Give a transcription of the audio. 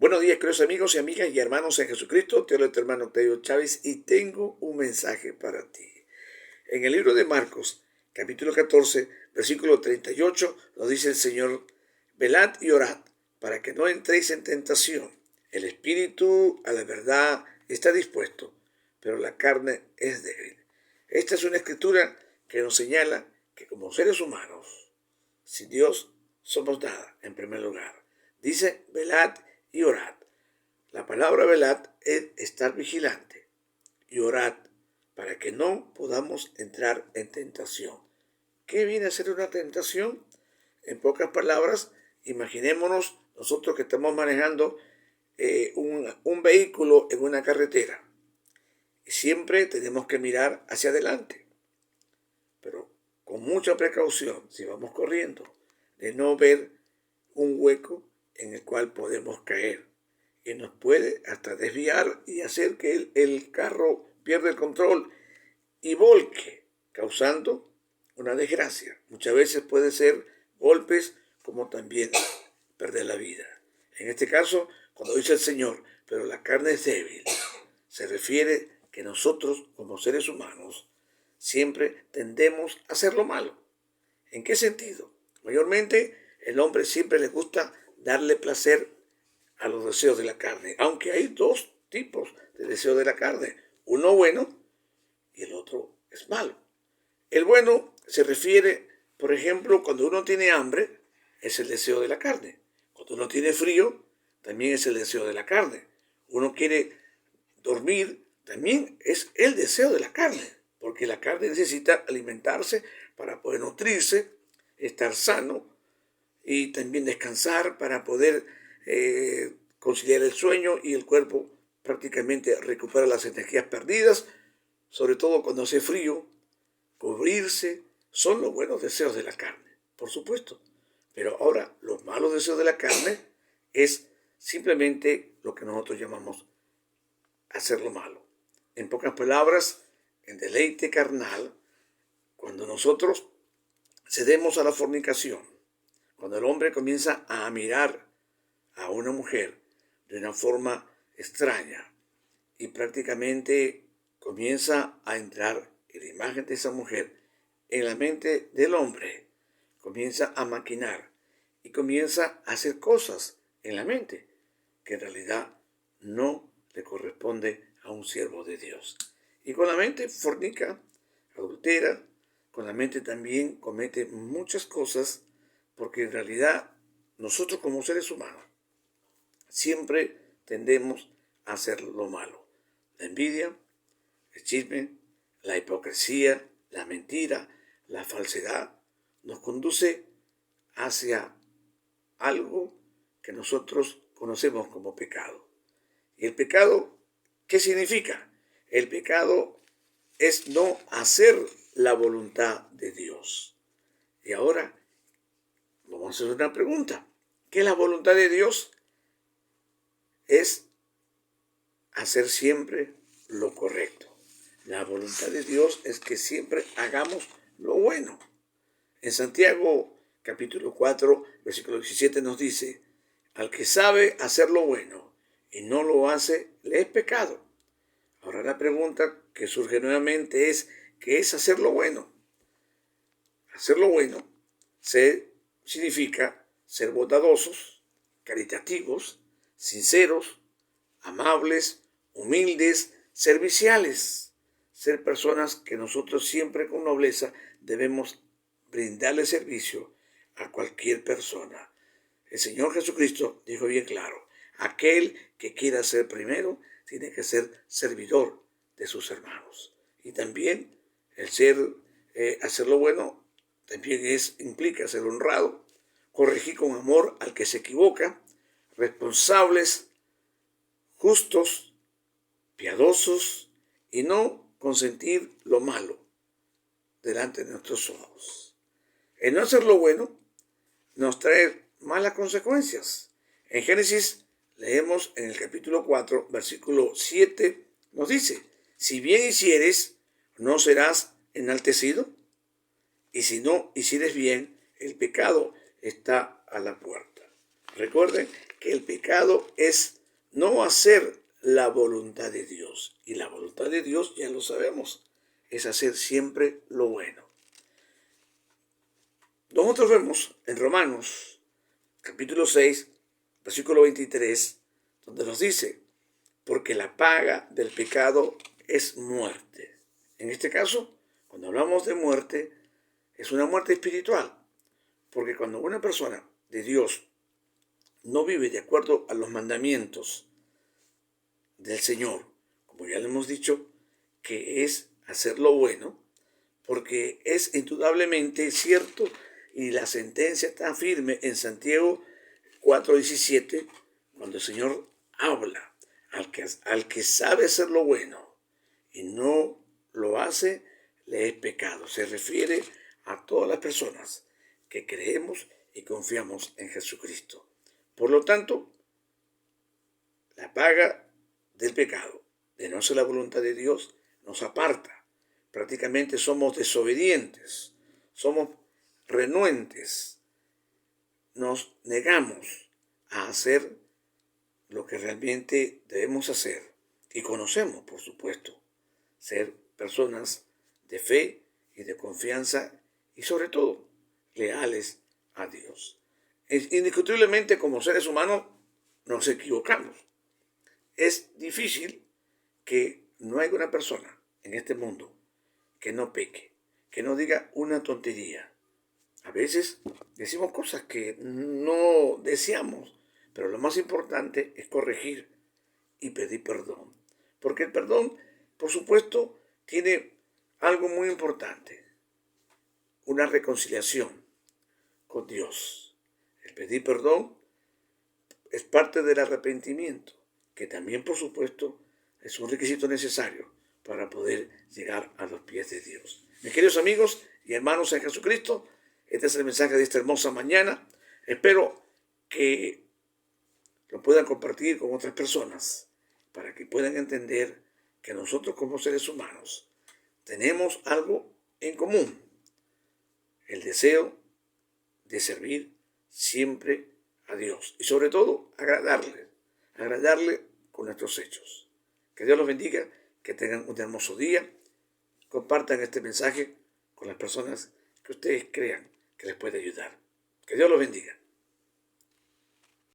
Buenos días, queridos amigos y amigas y hermanos en Jesucristo. Te habla tu hermano Octavio Chávez y tengo un mensaje para ti. En el libro de Marcos, capítulo 14, versículo 38, nos dice el Señor: velad y orad para que no entréis en tentación. El espíritu a la verdad está dispuesto, pero la carne es débil. Esta es una escritura que nos señala que como seres humanos, sin Dios, somos nada, en primer lugar. Dice: velad y orad. La palabra velad es estar vigilante, y orad para que no podamos entrar en tentación. ¿Qué viene a ser una tentación? En pocas palabras, imaginémonos nosotros que estamos manejando un vehículo en una carretera. Y siempre tenemos que mirar hacia adelante, pero con mucha precaución, si vamos corriendo, de no ver un hueco en el cual podemos caer. Y nos puede hasta desviar y hacer que el carro pierda el control y volque, causando una desgracia. Muchas veces puede ser golpes como también perder la vida. En este caso, cuando dice el Señor, pero la carne es débil, se refiere que nosotros como seres humanos siempre tendemos a hacer lo malo. ¿En qué sentido? Mayormente el hombre siempre le gusta darle placer a los deseos de la carne, aunque hay dos tipos de deseos de la carne, uno bueno y el otro es malo. El bueno se refiere, por ejemplo, cuando uno tiene hambre, es el deseo de la carne. Cuando uno tiene frío, también es el deseo de la carne. Uno quiere dormir, también es el deseo de la carne, porque la carne necesita alimentarse para poder nutrirse, estar sano y también descansar para poder conciliar el sueño y el cuerpo prácticamente recupera las energías perdidas, sobre todo cuando hace frío. Cubrirse son los buenos deseos de la carne, por supuesto. Pero ahora los malos deseos de la carne es simplemente lo que nosotros llamamos hacer lo malo. En pocas palabras, en deleite carnal, cuando nosotros cedemos a la fornicación, cuando el hombre comienza a mirar a una mujer de una forma extraña y prácticamente comienza a entrar en la imagen de esa mujer en la mente del hombre, comienza a maquinar y comienza a hacer cosas en la mente que en realidad no le corresponde a un siervo de Dios. Y con la mente fornica, adultera, con la mente también comete muchas cosas, porque en realidad nosotros como seres humanos siempre tendemos a hacer lo malo. La envidia, el chisme, la hipocresía, la mentira, la falsedad, nos conduce hacia algo que nosotros conocemos como pecado. ¿Y el pecado qué significa? El pecado es no hacer la voluntad de Dios. Y ahora vamos a hacer una pregunta. ¿Qué es la voluntad de Dios? Es hacer siempre lo correcto. La voluntad de Dios es que siempre hagamos lo bueno. En Santiago capítulo 4, versículo 17 nos dice: al que sabe hacer lo bueno y no lo hace, le es pecado. Ahora la pregunta que surge nuevamente es: ¿qué es hacer lo bueno? Hacer lo bueno significa ser bondadosos, caritativos, sinceros, amables, humildes, serviciales. Ser personas que nosotros siempre con nobleza debemos brindarle servicio a cualquier persona. El Señor Jesucristo dijo bien claro: aquel que quiera ser primero tiene que ser servidor de sus hermanos. Y también el hacer lo bueno también implica ser honrado, corregir con amor al que se equivoca, responsables, justos, piadosos y no consentir lo malo delante de nuestros ojos. El no hacer lo bueno nos trae malas consecuencias. En Génesis leemos en el capítulo 4, versículo 7, nos dice: si bien hicieres, ¿no serás enaltecido? Y si no hicieres bien, el pecado está a la puerta. Recuerden que el pecado es no hacer la voluntad de Dios. Y la voluntad de Dios, ya lo sabemos, es hacer siempre lo bueno. Nosotros vemos en Romanos, capítulo 6, versículo 23, donde nos dice, porque la paga del pecado es muerte. En este caso, cuando hablamos de muerte, es una muerte espiritual, porque cuando una persona de Dios no vive de acuerdo a los mandamientos del Señor, como ya le hemos dicho, que es hacer lo bueno, porque es indudablemente cierto y la sentencia está firme en Santiago 4:17, cuando el Señor habla al que sabe hacer lo bueno y no lo hace, le es pecado. Se refiere a todas las personas que creemos y confiamos en Jesucristo. Por lo tanto, la paga del pecado, de no hacer la voluntad de Dios, nos aparta. Prácticamente somos desobedientes, somos renuentes, nos negamos a hacer lo que realmente debemos hacer y conocemos, por supuesto, ser personas de fe y de confianza y sobre todo leales a Dios. Indiscutiblemente como seres humanos nos equivocamos. Es difícil que no haya una persona en este mundo que no peque, que no diga una tontería. A veces decimos cosas que no deseamos, pero lo más importante es corregir y pedir perdón. Porque el perdón, por supuesto, tiene algo muy importante, una reconciliación con Dios. El pedir perdón es parte del arrepentimiento, que también, por supuesto, es un requisito necesario para poder llegar a los pies de Dios. Mis queridos amigos y hermanos en Jesucristo, este es el mensaje de esta hermosa mañana. Espero que lo puedan compartir con otras personas para que puedan entender que nosotros como seres humanos tenemos algo en común: el deseo de servir siempre a Dios y sobre todo agradarle con nuestros hechos. Que Dios los bendiga, que tengan un hermoso día. Compartan este mensaje con las personas que ustedes crean que les puede ayudar. Que Dios los bendiga.